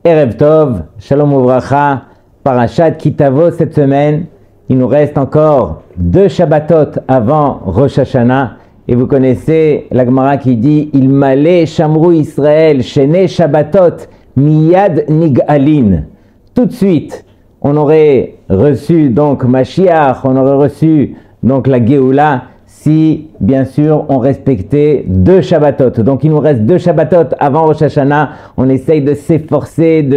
Erev Tov, Shalom Uvracha, Parashat Kitavo cette semaine. Il nous reste encore 2 Shabbatot avant Rosh Hashanah. Et vous connaissez la Gemara qui dit « Il malé Shamru Israël, Shene Shabbatot, Miyad Nigalin » Tout de suite, on aurait reçu donc Mashiach, on aurait reçu donc la Géoula, si, bien sûr, on respectait 2 Shabbatot. Donc, il nous reste 2 Shabbatot avant Rosh Hashanah. On essaye de s'efforcer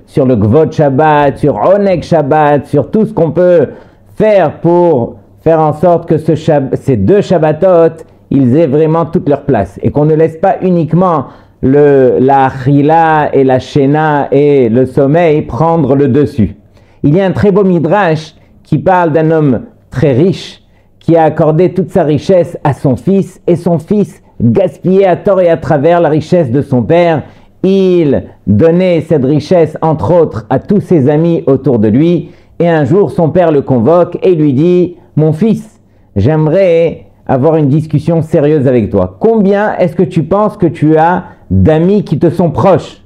sur le Gvod Shabbat, sur Oneg Shabbat, sur tout ce qu'on peut faire pour faire en sorte que ces 2 Shabbatot, ils aient vraiment toute leur place. Et qu'on ne laisse pas uniquement la Achila et la Shena et le sommeil prendre le dessus. Il y a un très beau midrash qui parle d'un homme très riche, qui a accordé toute sa richesse à son fils, et son fils gaspillait à tort et à travers la richesse de son père. Il donnait cette richesse, entre autres, à tous ses amis autour de lui, et un jour, son père le convoque et lui dit « Mon fils, j'aimerais avoir une discussion sérieuse avec toi. Combien est-ce que tu penses que tu as d'amis qui te sont proches ?»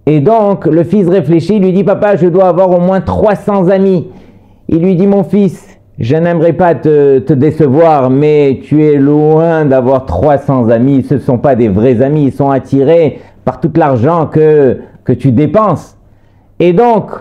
Et donc, le fils réfléchit, il lui dit « Papa, je dois avoir au moins 300 amis. » Il lui dit « Mon fils, je n'aimerais pas te décevoir, mais tu es loin d'avoir 300 amis. Ce ne sont pas des vrais amis, ils sont attirés par tout l'argent que tu dépenses. » Et donc,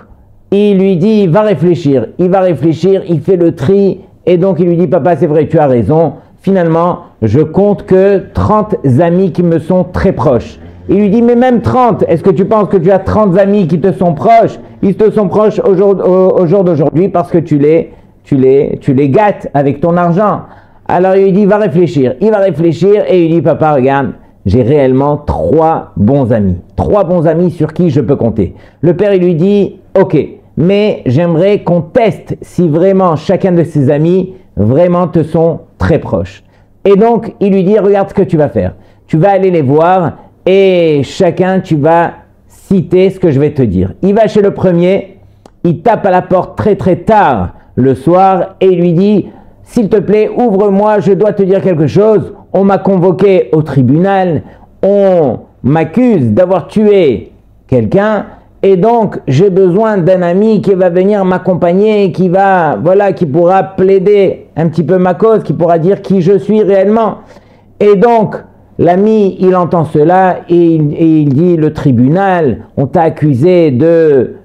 il lui dit, va réfléchir. Il va réfléchir, il fait le tri, et donc il lui dit, papa, c'est vrai, tu as raison. Finalement, je compte que 30 amis qui me sont très proches. Il lui dit, mais même 30, est-ce que tu penses que tu as 30 amis qui te sont proches? Ils te sont proches au jour d'aujourd'hui parce que tu les gâtes avec ton argent. Alors il lui dit, va réfléchir. Il va réfléchir et il dit, papa, regarde, j'ai réellement 3 bons amis. 3 bons amis sur qui je peux compter. Le père, il lui dit, ok, mais j'aimerais qu'on teste si vraiment chacun de ces amis vraiment te sont très proches. Et donc, il lui dit, regarde ce que tu vas faire. Tu vas aller les voir et chacun, tu vas citer ce que je vais te dire. Il va chez le premier, il tape à la porte très très tard le soir et il lui dit, s'il te plaît, ouvre-moi, je dois te dire quelque chose. On m'a convoqué au tribunal, on m'accuse d'avoir tué quelqu'un et donc j'ai besoin d'un ami qui va venir m'accompagner, qui pourra plaider un petit peu ma cause, qui pourra dire qui je suis réellement. Et donc l'ami, il entend cela et il dit, le tribunal, on t'a accusé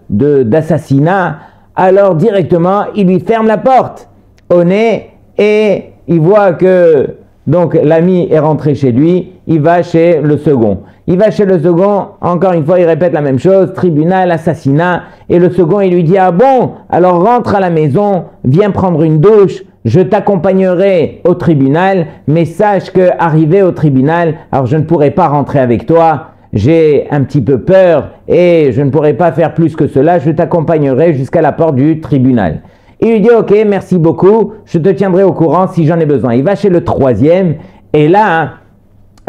d'assassinat. Alors directement, il lui ferme la porte au nez et il voit que donc l'ami est rentré chez lui, il va chez le second. Il va chez le second, encore une fois, il répète la même chose, tribunal, assassinat, et le second, il lui dit, ah bon, alors rentre à la maison, viens prendre une douche, je t'accompagnerai au tribunal, mais sache que arrivé au tribunal, alors je ne pourrai pas rentrer avec toi, j'ai un petit peu peur et je ne pourrai pas faire plus que cela, je t'accompagnerai jusqu'à la porte du tribunal. Il lui dit, ok, merci beaucoup, je te tiendrai au courant si j'en ai besoin. Il va chez le troisième et là,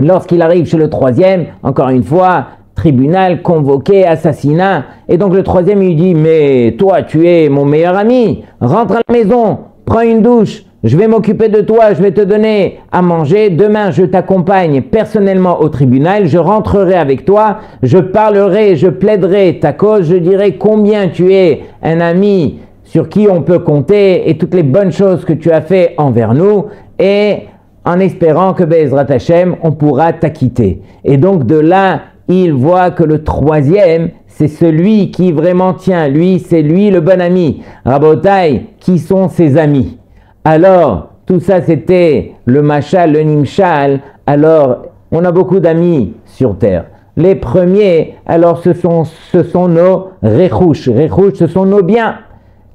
lorsqu'il arrive chez le troisième, encore une fois, tribunal, convoqué, assassinat. Et donc le troisième, il lui dit, mais toi, tu es mon meilleur ami, rentre à la maison, prends une douche, je vais m'occuper de toi, je vais te donner à manger. Demain, je t'accompagne personnellement au tribunal, je rentrerai avec toi, je parlerai, je plaiderai ta cause, je dirai combien tu es un ami sur qui on peut compter et toutes les bonnes choses que tu as fait envers nous. Et en espérant que Be'ezrat Hashem, on pourra t'acquitter. Et donc de là, il voit que le troisième, c'est celui qui vraiment tient. Lui, c'est lui le bon ami. Rabotai, qui sont ses amis? Alors, tout ça c'était le mashal, le nimshal. Alors, on a beaucoup d'amis sur terre. Les premiers, alors ce sont nos rechouches. Rechouches, ce sont nos biens.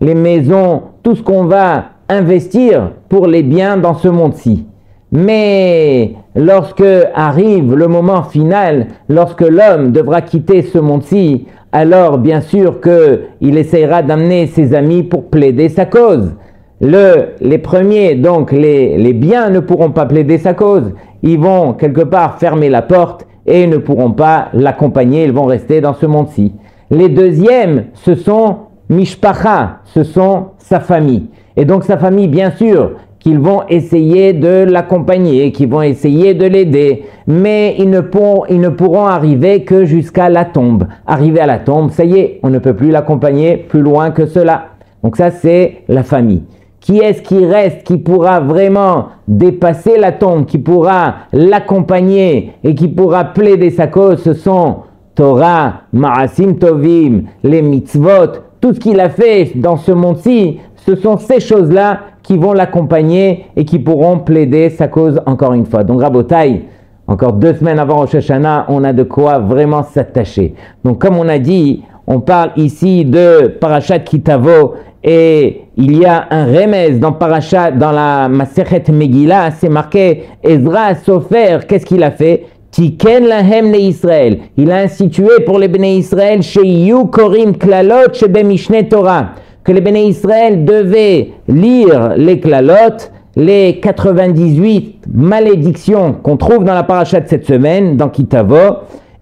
Les maisons, tout ce qu'on va investir pour les biens dans ce monde-ci. Mais lorsque arrive le moment final, lorsque l'homme devra quitter ce monde-ci, alors bien sûr qu'il essaiera d'amener ses amis pour plaider sa cause. Les premiers, donc les biens ne pourront pas plaider sa cause. Ils vont quelque part fermer la porte et ne pourront pas l'accompagner, ils vont rester dans ce monde-ci. Les deuxièmes, ce sont Mishpacha, ce sont sa famille. Et donc sa famille, bien sûr, qu'ils vont essayer de l'accompagner, qu'ils vont essayer de l'aider, mais ils ne pourront arriver que jusqu'à la tombe. Arriver à la tombe, ça y est, on ne peut plus l'accompagner plus loin que cela. Donc ça, c'est la famille. Qui est-ce qui reste, qui pourra vraiment dépasser la tombe, qui pourra l'accompagner et qui pourra plaider sa cause? Ce sont Torah, Ma'asim Tovim, les mitzvot, tout ce qu'il a fait dans ce monde-ci, ce sont ces choses-là qui vont l'accompagner et qui pourront plaider sa cause encore une fois. Donc Rabotai, encore 2 semaines avant Rosh Hashanah, on a de quoi vraiment s'attacher. Donc comme on a dit, on parle ici de Parashat Kitavo et il y a un remez dans la Masechet Megillah, c'est marqué Ezra Sofer, qu'est-ce qu'il a fait? Tiken lahem le Israël. Il a institué pour les Béné Israël chez Yu Korim Klalot chez Mishne Torah que les Béné Israël devaient lire les Klalot, les 98 malédictions qu'on trouve dans la paracha de cette semaine, dans Kitavo.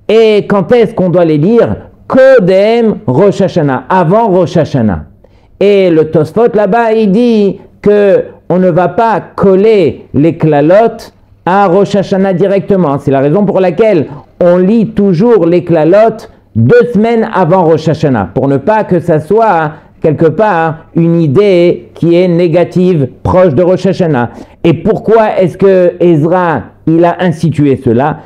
Et quand est-ce qu'on doit les lire? Kodem Rosh Hashanah, avant Rosh Hashanah. Et le Tosfot là-bas, il dit que on ne va pas coller les Klalot à Rosh Hashanah directement. C'est la raison pour laquelle on lit toujours les Klalot 2 semaines avant Rosh Hashanah, pour ne pas que ça soit quelque part une idée qui est négative, proche de Rosh Hashanah. Et pourquoi est-ce que Ezra il a institué cela?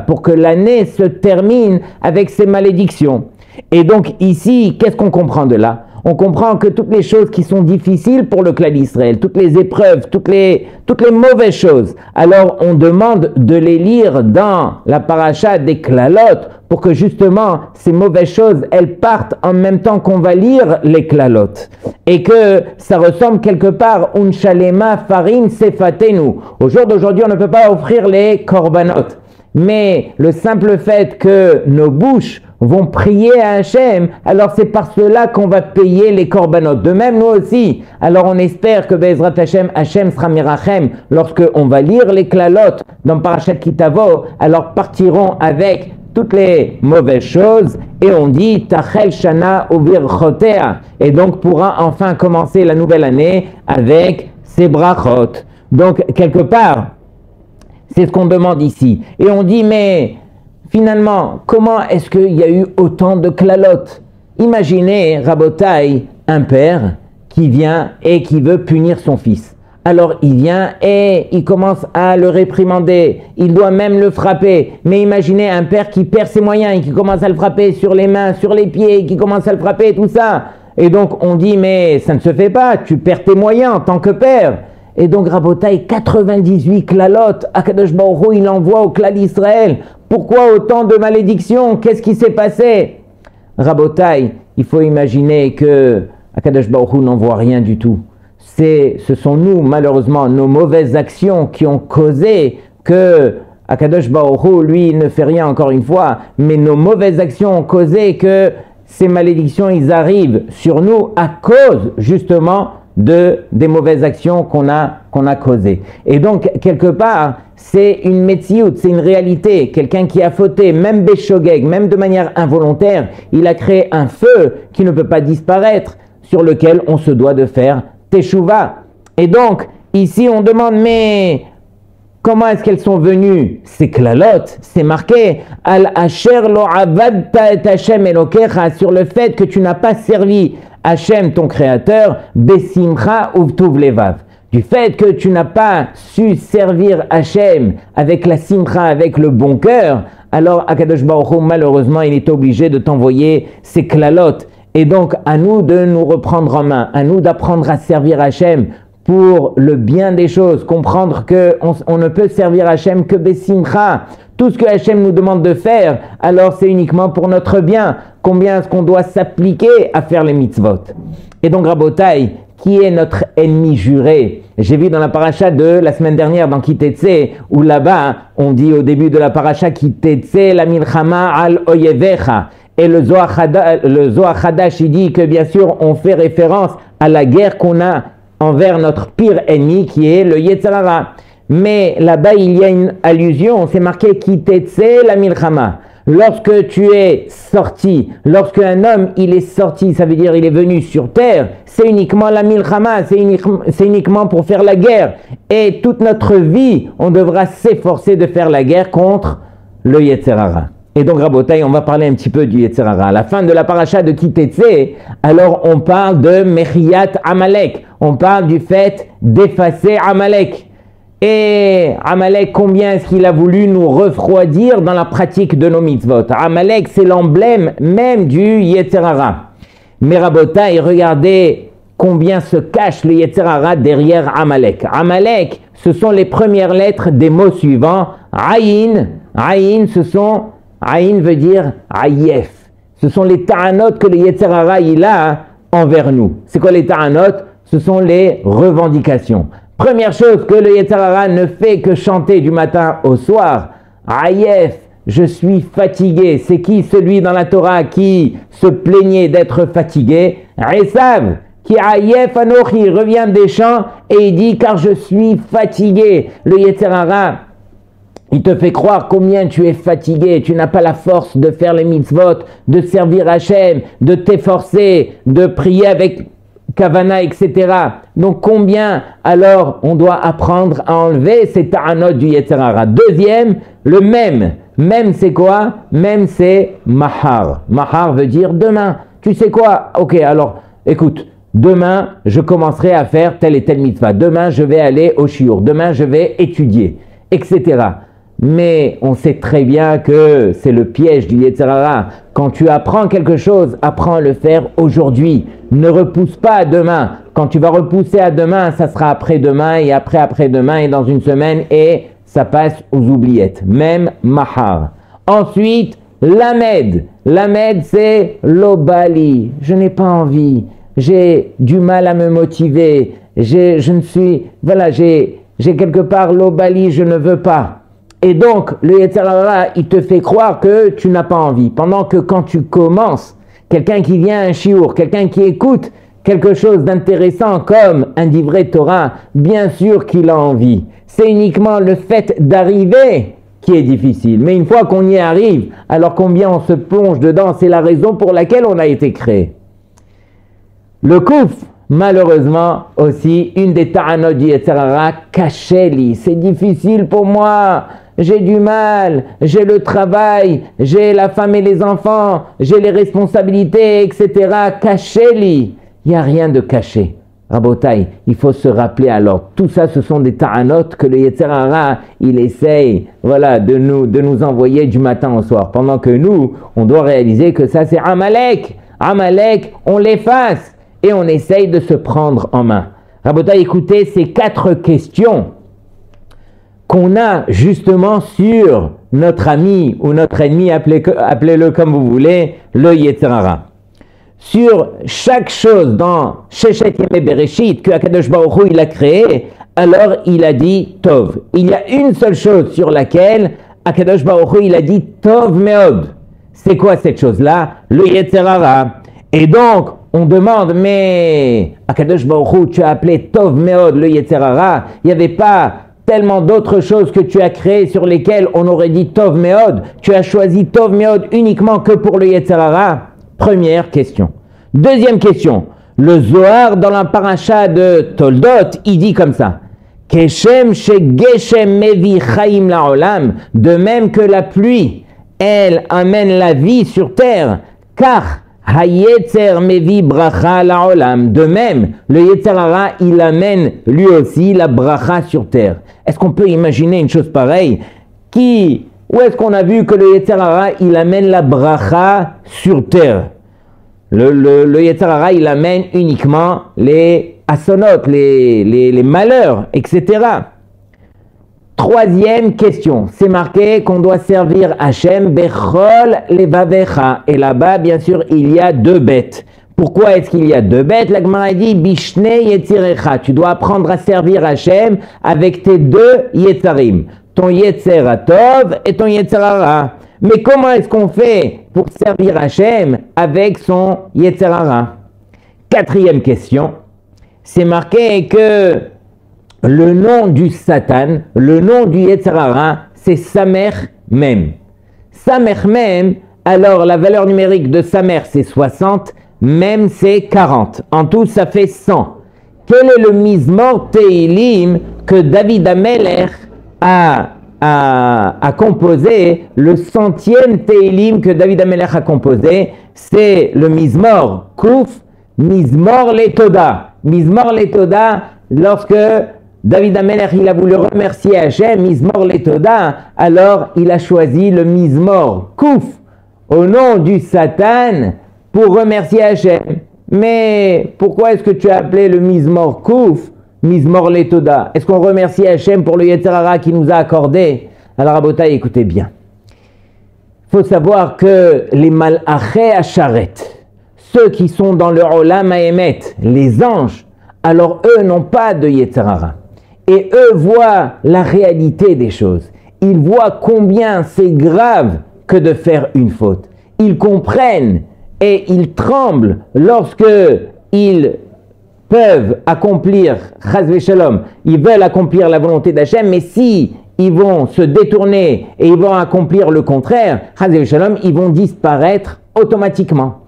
Pour que l'année se termine avec ses malédictions. Et donc ici, qu'est-ce qu'on comprend de là? On comprend que toutes les choses qui sont difficiles pour le clan d'Israël, toutes les épreuves, toutes les mauvaises choses, alors on demande de les lire dans la paracha des Klalot pour que justement ces mauvaises choses, elles partent en même temps qu'on va lire les Klalot. Et que ça ressemble quelque part, Unshalema farim sefatenu. Au jour d'aujourd'hui, on ne peut pas offrir les korbanot. Mais le simple fait que nos bouches vont prier à Hachem, alors c'est par cela qu'on va payer les korbanot. De même, nous aussi. Alors on espère que Bezrat Hachem, Hachem sera mirachem. Lorsque on va lire les Klalot dans Parashat Kitavo, alors partiront avec toutes les mauvaises choses et on dit Tachel Shana Uvirchotea, et donc pourra enfin commencer la nouvelle année avec ses brachot. Donc quelque part, c'est ce qu'on demande ici. Et on dit, mais finalement, comment est-ce qu'il y a eu autant de Klalot? Imaginez, Rabotai, un père qui vient et qui veut punir son fils. Alors il vient et il commence à le réprimander, il doit même le frapper. Mais imaginez un père qui perd ses moyens et qui commence à le frapper sur les mains, sur les pieds, qui commence à le frapper, tout ça. Et donc on dit, mais ça ne se fait pas, tu perds tes moyens en tant que père. Et donc Rabotai, 98 Klalot, Akadosh Baruch Hu, il envoie au clan d'Israël. Pourquoi autant de malédictions? Qu'est-ce qui s'est passé? Rabotai, il faut imaginer que Akadosh Baruch Hu n'envoie rien du tout. Ce sont nous, malheureusement, nos mauvaises actions qui ont causé que Akadosh Baruch Hu, lui, il ne fait rien encore une fois, mais nos mauvaises actions ont causé que ces malédictions, ils arrivent sur nous à cause, justement, des mauvaises actions qu'on a causées. Et donc, quelque part, c'est une metsiout, c'est une réalité. Quelqu'un qui a fauté, même béchogeg, même de manière involontaire, il a créé un feu qui ne peut pas disparaître, sur lequel on se doit de faire teshuva. Et donc, ici, on demande, mais comment est-ce qu'elles sont venues? Ces Klalot, c'est marqué Al Asher lo avadta et Hashem elokecha, sur le fait que tu n'as pas servi Hachem, ton créateur, besimcha uvtuv levav. Du fait que tu n'as pas su servir Hachem avec la simcha, avec le bon cœur, alors Akadosh Baruch Hu, malheureusement, il est obligé de t'envoyer ces Klalot. Et donc, à nous de nous reprendre en main, à nous d'apprendre à servir Hachem pour le bien des choses, comprendre qu'on ne peut servir Hachem que besimcha. Tout ce que Hachem nous demande de faire, alors c'est uniquement pour notre bien. Combien est-ce qu'on doit s'appliquer à faire les mitzvot? Et donc, Rabotai, qui est notre ennemi juré? J'ai vu dans la paracha de la semaine dernière, dans Kitetse, où là-bas, on dit au début de la paracha, Kitetse la milchama al oyevecha. Et le Zohar Hadash, il dit que bien sûr, on fait référence à la guerre qu'on a envers notre pire ennemi, qui est le Yetzer Hara. Mais là-bas, il y a une allusion, c'est marqué Kitetse la milchama. lorsque tu es sorti, lorsque un homme il est sorti, ça veut dire il est venu sur terre, c'est uniquement la milchama, c'est uniquement pour faire la guerre. Et toute notre vie, on devra s'efforcer de faire la guerre contre le Yetzer Hara. Et donc, Rabotai, on va parler un petit peu du Yetzer Hara. À la fin de la paracha de Ki Tetzei, alors on parle de Mechiyat Amalek. On parle du fait d'effacer Amalek. Et Amalek, combien est-ce qu'il a voulu nous refroidir dans la pratique de nos mitzvot? Amalek, c'est l'emblème même du Yetzer Hara. Mais Rabotai, regardez combien se cache le Yetzer Hara derrière Amalek. Amalek, ce sont les premières lettres des mots suivants. Aïn, Aïn, Aïn veut dire Aïef. Ce sont les ta'anot que le Yetzer Hara il a envers nous. C'est quoi les ta'anot? Ce sont les revendications. Première chose que le Yetzer Hara ne fait que chanter du matin au soir. Aïef, je suis fatigué. C'est qui celui dans la Torah qui se plaignait d'être fatigué? Esav, qui Aïef Anochi revient des champs et il dit car je suis fatigué. Le Yetzer Hara, il te fait croire combien tu es fatigué, tu n'as pas la force de faire les mitzvot, de servir Hachem, de t'efforcer, de prier avec Kavana, etc. Donc combien alors on doit apprendre à enlever ces ta'anot du Yetzer Hara. Deuxième, le même. Même c'est quoi? Même c'est mahar. Mahar veut dire demain. Tu sais quoi? Ok, alors écoute, demain je commencerai à faire telle et telle mitzvah. Demain je vais aller au shiur. Demain je vais étudier, etc. Mais on sait très bien que c'est le piège du Yetzer Hara. Quand tu apprends quelque chose, apprends à le faire aujourd'hui. Ne repousse pas à demain. Quand tu vas repousser à demain, ça sera après-demain et après-après-demain et dans une semaine et ça passe aux oubliettes. Même mahar. Ensuite, lamed. Lamed, c'est l'obali. Je n'ai pas envie. J'ai du mal à me motiver. J'ai quelque part l'obali, je ne veux pas. Et donc, le Yetzer Hara, il te fait croire que tu n'as pas envie. Pendant que quand tu commences, quelqu'un qui vient à un shiur, quelqu'un qui écoute quelque chose d'intéressant comme un divrei Torah, bien sûr qu'il a envie. C'est uniquement le fait d'arriver qui est difficile. Mais une fois qu'on y arrive, alors combien on se plonge dedans, c'est la raison pour laquelle on a été créé. Le kouf, malheureusement aussi, une des ta'anot du Yetzer Hara, kasheli. C'est difficile pour moi. J'ai du mal, j'ai le travail, j'ai la femme et les enfants, j'ai les responsabilités, etc. Kasheli. Il n'y a rien de caché. Rabotai, il faut se rappeler alors, tout ça ce sont des ta'anot que le Yetzer Hara, il essaye de nous envoyer du matin au soir. Pendant que nous, on doit réaliser que ça c'est Amalek. Amalek, on l'efface et on essaye de se prendre en main. Rabotai, écoutez ces 4 questions qu'on a justement sur notre ami ou notre ennemi, appelez-le comme vous voulez, le Yetzer Hara. Sur chaque chose dans Sheshet Yemei Bereshit que Akadosh Baruch Hu il a créé, alors il a dit Tov. Il y a une seule chose sur laquelle Akadosh Baruch Hu il a dit Tov Meod. C'est quoi cette chose-là? Le Yetzer Hara. Et donc, on demande, mais Akadosh Baruch Hu, tu as appelé Tov Meod le Yetzer Hara, il n'y avait pas tellement d'autres choses que tu as créées sur lesquelles on aurait dit Tov Meod, tu as choisi Tov Meod uniquement que pour le Yetzer Hara? Première question. Deuxième question, le Zohar dans la paracha de Toldot, il dit comme ça, Keshem she Geshem mevi chaim la'olam, de même que la pluie, elle amène la vie sur terre, car Hayetzer mevi bracha la'olam, de même, le Yetzer Hara, il amène lui aussi la bracha sur terre. Est-ce qu'on peut imaginer une chose pareille? Où est-ce qu'on a vu que le Yetzer Hara, il amène la bracha sur terre? Le Yetzer Hara, il amène uniquement les asonot, les malheurs, etc. Troisième question, c'est marqué qu'on doit servir Hachem bechol levavecha. Et là-bas, bien sûr, il y a 2 bêtes. Pourquoi est-ce qu'il y a 2 bêtes? La Gemara dit bishne yetzirecha. Tu dois apprendre à servir Hachem avec tes 2 yetzarim. Ton Yetzer Tov et ton Yetzer Hara. Mais comment est-ce qu'on fait pour servir Hachem avec son Yetzer Hara? 4e question, c'est marqué que le nom du Satan, le nom du Yetzer Hara, c'est Samer Mem. Samer Mem, alors la valeur numérique de Samer c'est 60, Mem c'est 40. En tout ça fait 100. Quel est le Mizmor Teilim que David Amelech a composé, le 100e Teilim que David Amelech a composé, c'est le Mizmor Kouf, Mizmor Letoda. Mizmor Letoda, lorsque David Amelech il a voulu remercier Hachem, Mizmor Letoda, alors il a choisi le Mizmor Kouf au nom du Satan pour remercier Hachem. Mais pourquoi est-ce que tu as appelé le Mizmor Kouf Mizmor Letoda? Est-ce qu'on remercie Hachem pour le Yetzer Hara qui nous a accordé? Alors Rabotai, écoutez bien. Il faut savoir que les Malachei Asharet, ceux qui sont dans le Olam Haemet, les anges, alors eux n'ont pas de Yetzer Hara. Et eux voient la réalité des choses. Ils voient combien c'est grave que de faire une faute. Ils comprennent et ils tremblent lorsque ils peuvent accomplir, Chas v'Shalom, ils veulent accomplir la volonté d'Hachem, mais si ils vont se détourner et ils vont accomplir le contraire, Chas v'Shalom, ils vont disparaître automatiquement.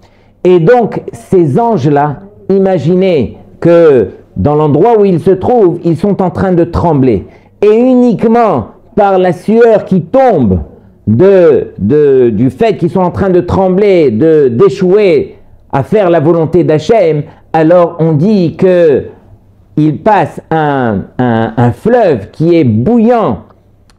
Et donc, ces anges-là, imaginez que dans l'endroit où ils se trouvent, ils sont en train de trembler. Et uniquement par la sueur qui tombe du fait qu'ils sont en train de trembler, d'échouer à faire la volonté d'Hachem, alors on dit qu'il passe un fleuve qui est bouillant,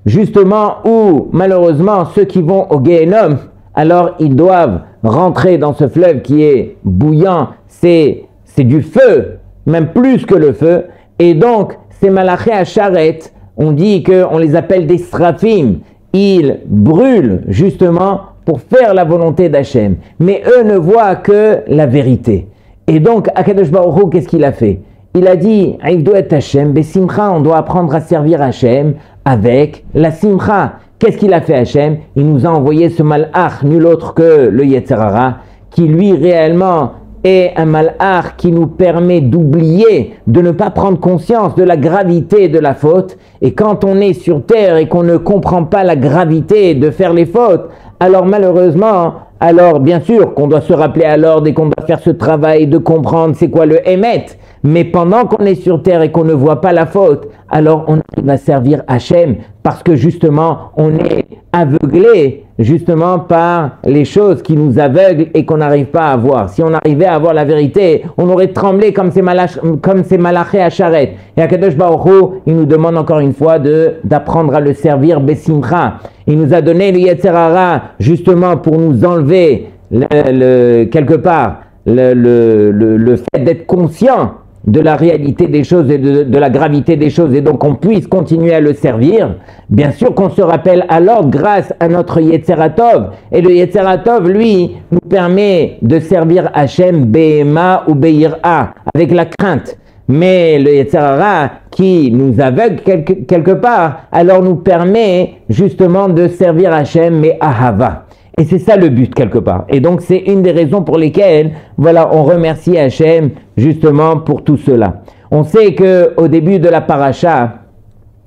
justement où malheureusement ceux qui vont au Gehenom, alors ils doivent rentrer dans ce fleuve qui est bouillant, c'est du feu, même plus que le feu, et donc ces Malachei Asharet, on dit qu'on les appelle des Srafim, ils brûlent justement pour faire la volonté d'Hachem, mais eux ne voient que la vérité. Et donc, Akadosh Baruch Hu, qu'est-ce qu'il a fait? Il a dit, Aïvdo et Hachem, Besimcha, on doit apprendre à servir Hachem avec la Simcha. Qu'est-ce qu'il a fait Hachem? Il nous a envoyé ce malach, nul autre que le Yetzer Hara, qui lui réellement est un malach qui nous permet d'oublier, de ne pas prendre conscience de la gravité de la faute. Et quand on est sur terre et qu'on ne comprend pas la gravité de faire les fautes, alors malheureusement, alors bien sûr qu'on doit se rappeler alors dès qu'on doit faire ce travail de comprendre c'est quoi le Emet, mais pendant qu'on est sur terre et qu'on ne voit pas la faute, alors on va servir Hachem parce que justement on est aveuglé justement par les choses qui nous aveuglent et qu'on n'arrive pas à voir. Si on arrivait à voir la vérité, on aurait tremblé comme ces Malachei Asharet. Et Akadosh Baruch Hu, il nous demande encore une fois d'apprendre à le servir Besimcha. Il nous a donné le Yetzer Hara justement pour nous enlever quelque part le fait d'être conscient de la réalité des choses et de la gravité des choses, et donc on puisse continuer à le servir. Bien sûr qu'on se rappelle alors grâce à notre Yetzer Tov, et le Yetzer Tov, lui, nous permet de servir Hachem Behema ou Be'ira, avec la crainte. Mais le Yetzer Hara, qui nous aveugle quelque part, alors nous permet justement de servir Hachem, mais Ahava. Et c'est ça le but quelque part. Et donc c'est une des raisons pour lesquelles, voilà, on remercie Hachem justement pour tout cela. On sait qu'au début de la paracha,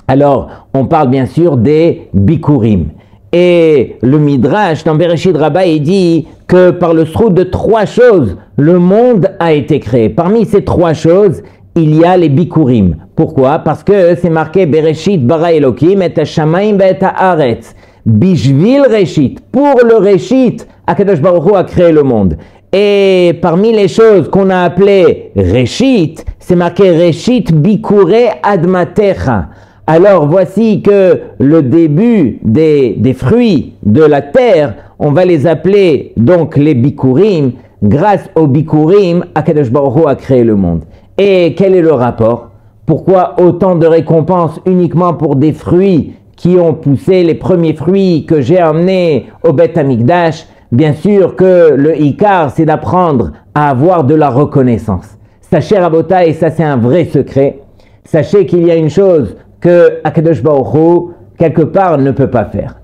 alors on parle bien sûr des Bikurim. Et le Midrash dans Bereshit Rabbah, il dit que par le srout de 3 choses, le monde a été créé. Parmi ces 3 choses, il y a les Bikurim. Pourquoi? Parce que c'est marqué Bereshit bara Elokim et hashamayim et haaretz. Bishvil Reshit, pour le Reshit, Akadosh Baruch Hu a créé le monde. Et parmi les choses qu'on a appelées Reshit, c'est marqué Reshit Bikure Admatecha. Alors voici que le début des fruits de la terre, on va les appeler donc les Bikurim. Grâce aux Bikurim, Akadosh Baruch Hu a créé le monde. Et quel est le rapport? Pourquoi autant de récompenses uniquement pour des fruits qui ont poussé, les premiers fruits que j'ai emmenés au Beth Amikdash? Bien sûr que le Ikar, c'est d'apprendre à avoir de la reconnaissance. Sachez, Rabotai, et ça c'est un vrai secret, sachez qu'il y a une chose que Akadosh Baruch Hu, quelque part, ne peut pas faire.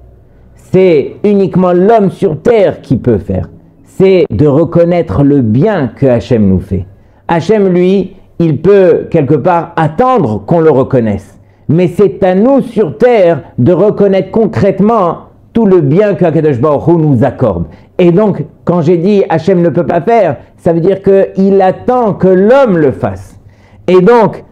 C'est uniquement l'homme sur terre qui peut faire. C'est de reconnaître le bien que Hachem nous fait. Hachem, lui, il peut quelque part attendre qu'on le reconnaisse. Mais c'est à nous sur terre de reconnaître concrètement tout le bien que Akadosh Baruch Hu nous accorde. Et donc, quand j'ai dit Hachem ne peut pas faire, ça veut dire qu'il attend que l'homme le fasse. Et donc,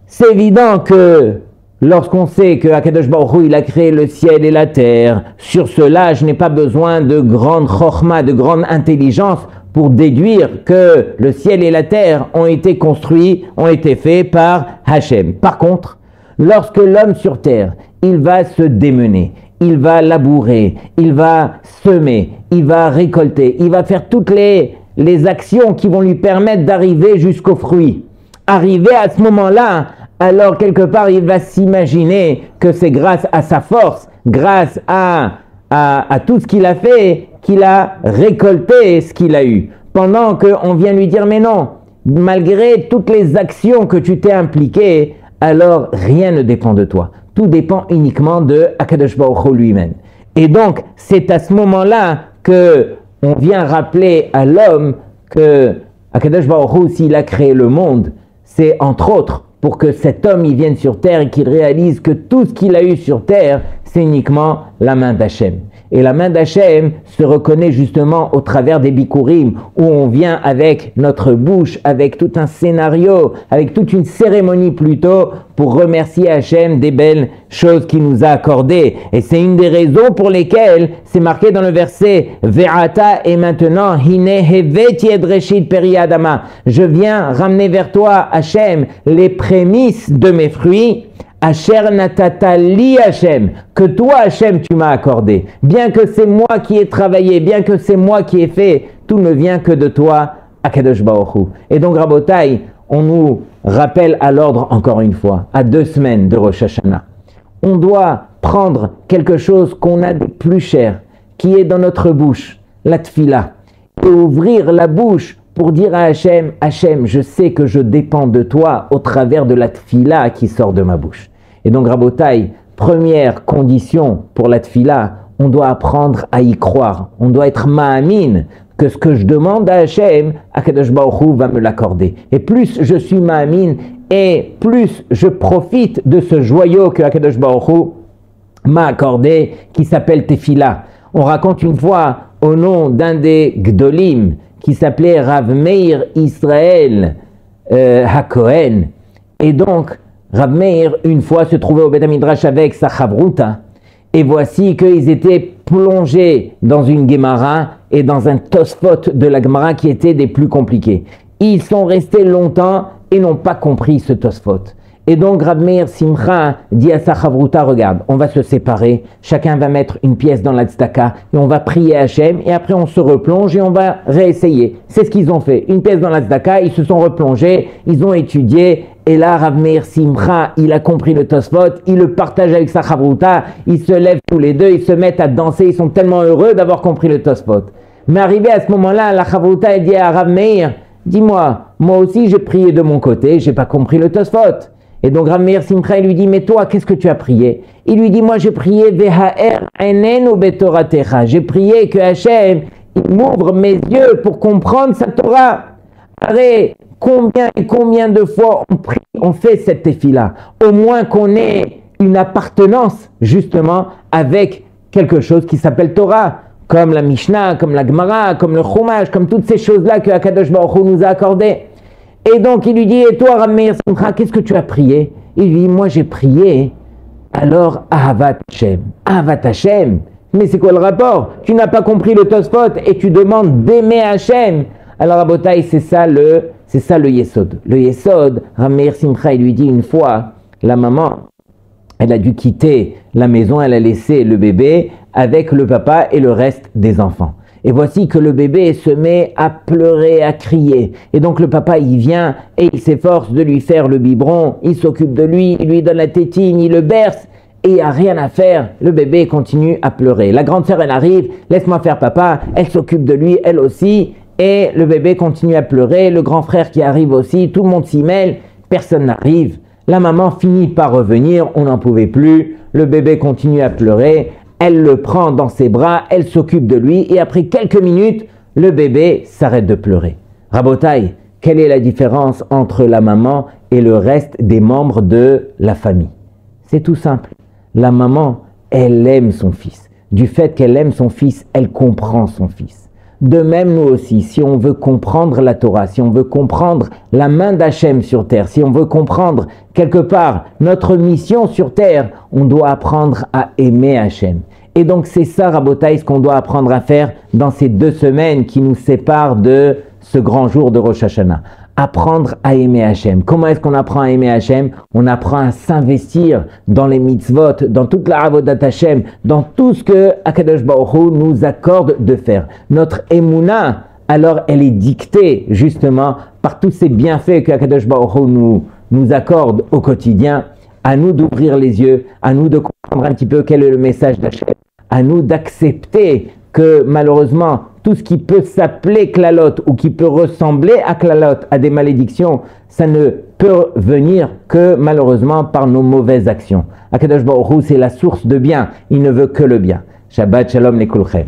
c'est évident que lorsqu'on sait que Akadosh Baruch Hu, il a créé le ciel et la terre, sur cela, je n'ai pas besoin de grande chokhma, de grande intelligence pour déduire que le ciel et la terre ont été construits, ont été faits par Hachem. Par contre, lorsque l'homme sur terre, il va se démener, il va labourer, il va semer, il va récolter, il va faire toutes les actions qui vont lui permettre d'arriver jusqu'au fruit. Arrivé à ce moment-là, alors quelque part il va s'imaginer que c'est grâce à sa force, grâce à tout ce qu'il a fait, qu'il a récolté ce qu'il a eu. Pendant qu'on vient lui dire, mais non, malgré toutes les actions que tu t'es impliqué, alors rien ne dépend de toi. Tout dépend uniquement de Akadosh Baruch Hu lui-même. Et donc, c'est à ce moment-là que on vient rappeler à l'homme que Akadosh Baruch Hu, s'il a créé le monde, c'est entre autres pour que cet homme il vienne sur terre et qu'il réalise que tout ce qu'il a eu sur terre, c'est uniquement la main d'Hachem. Et la main d'Hachem se reconnaît justement au travers des Bikurim, où on vient avec notre bouche, avec tout un scénario, avec toute une cérémonie plutôt, pour remercier Hachem des belles choses qu'il nous a accordées. Et c'est une des raisons pour lesquelles c'est marqué dans le verset « Ve'ata » et maintenant « Hine heveti et reshit peri adama » Je viens ramener vers toi, Hachem, les prémices de mes fruits. Asher natata li Hachem, que toi Hachem tu m'as accordé. Bien que c'est moi qui ai travaillé, bien que c'est moi qui ai fait, tout ne vient que de toi, Akadosh Baruch Hu. Et donc Rabotai, on nous rappelle à l'ordre encore une fois, à 2 semaines de Rosh Hashanah. On doit prendre quelque chose qu'on a de plus cher, qui est dans notre bouche, la tfila, et ouvrir la bouche pour dire à Hachem, Hachem, je sais que je dépends de toi au travers de la tfila qui sort de ma bouche. Et donc, Rabotai, première condition pour la tfila, on doit apprendre à y croire. On doit être ma'amin, que ce que je demande à Hachem, Akadosh Baruch Hu va me l'accorder. Et plus je suis ma'amin, et plus je profite de ce joyau que Akadosh Baruch Hu m'a accordé, qui s'appelle tefila. On raconte une fois au nom d'un des Gdolim, qui s'appelait Rav Meir Israël HaKohen. Et donc, Rav Meir, une fois, se trouvait au Beth Midrash avec sa Chavruta, et voici qu'ils étaient plongés dans une Gemara et dans un Tosfot de la Gemara qui était des plus compliqués. Ils sont restés longtemps et n'ont pas compris ce Tosfot. Et donc Rav Meir Simcha dit à sa Chavruta, regarde, on va se séparer, chacun va mettre une pièce dans la tzedaka et on va prier Hachem et après on se replonge et on va réessayer. C'est ce qu'ils ont fait, une pièce dans la tzedaka, ils se sont replongés, ils ont étudié et là Rav Meir Simcha, il a compris le Tosfot, il le partage avec sa Chavruta, ils se lèvent tous les deux, ils se mettent à danser, ils sont tellement heureux d'avoir compris le Tosfot. Mais arrivé à ce moment-là, la Chavruta dit à Rav Meir, dis-moi, moi aussi j'ai prié de mon côté, j'ai pas compris le Tosfot. Et donc Rav Meir Simcha lui dit, mais toi, qu'est-ce que tu as prié? Il lui dit, moi j'ai prié Ve'ha'er enenu betoratecha. J'ai prié que Hachem, il m'ouvre mes yeux pour comprendre sa Torah. Arrête, combien et combien de fois on prie, on fait cette tefila? Au moins qu'on ait une appartenance justement avec quelque chose qui s'appelle Torah, comme la Mishnah, comme la Gemara, comme le Chumash, comme toutes ces choses-là que Akadosh Baruch Hu nous a accordées. Et donc il lui dit, et toi Rav Meir Simcha, qu'est-ce que tu as prié? Il lui dit, moi j'ai prié, alors Ahavat Hashem. Ahavat Hashem? Mais c'est quoi le rapport? Tu n'as pas compris le Tosfot et tu demandes d'aimer Hashem. Alors Rabotai, c'est ça le Yesod. Le Yesod, Rav Meir Simcha, il lui dit une fois, la maman, elle a dû quitter la maison, elle a laissé le bébé avec le papa et le reste des enfants. Et voici que le bébé se met à pleurer, à crier. Et donc le papa, il vient et il s'efforce de lui faire le biberon. Il s'occupe de lui, il lui donne la tétine, il le berce. Et il n'y a rien à faire. Le bébé continue à pleurer. La grande sœur, elle arrive. Laisse-moi faire papa. Elle s'occupe de lui, elle aussi. Et le bébé continue à pleurer. Le grand frère qui arrive aussi. Tout le monde s'y mêle. Personne n'arrive. La maman finit par revenir. On n'en pouvait plus. Le bébé continue à pleurer. Elle le prend dans ses bras, elle s'occupe de lui et après quelques minutes, le bébé s'arrête de pleurer. Rabotai, quelle est la différence entre la maman et le reste des membres de la famille? C'est tout simple. La maman, elle aime son fils. du fait qu'elle aime son fils, elle comprend son fils. De même, nous aussi, si on veut comprendre la Torah, si on veut comprendre la main d'Hachem sur terre, si on veut comprendre quelque part notre mission sur terre, on doit apprendre à aimer Hachem. Et donc c'est ça, Rabotaï, ce qu'on doit apprendre à faire dans ces 2 semaines qui nous séparent de ce grand jour de Rosh Hashanah. Apprendre à aimer Hachem. Comment est-ce qu'on apprend à aimer Hachem? On apprend à s'investir dans les mitzvot, dans toute la avodat Hachem, dans tout ce que Akadosh Baruch Hu nous accorde de faire. Notre Emouna, alors elle est dictée justement par tous ces bienfaits que Akadosh Baruch Hu nous accorde au quotidien. À nous d'ouvrir les yeux, à nous de comprendre un petit peu quel est le message d'Hachem, à nous d'accepter que malheureusement, tout ce qui peut s'appeler Klalot ou qui peut ressembler à Klalot, à des malédictions, ça ne peut venir que malheureusement par nos mauvaises actions. Akadosh Baruch Hu, c'est la source de bien, il ne veut que le bien. Shabbat Shalom Lekulchem.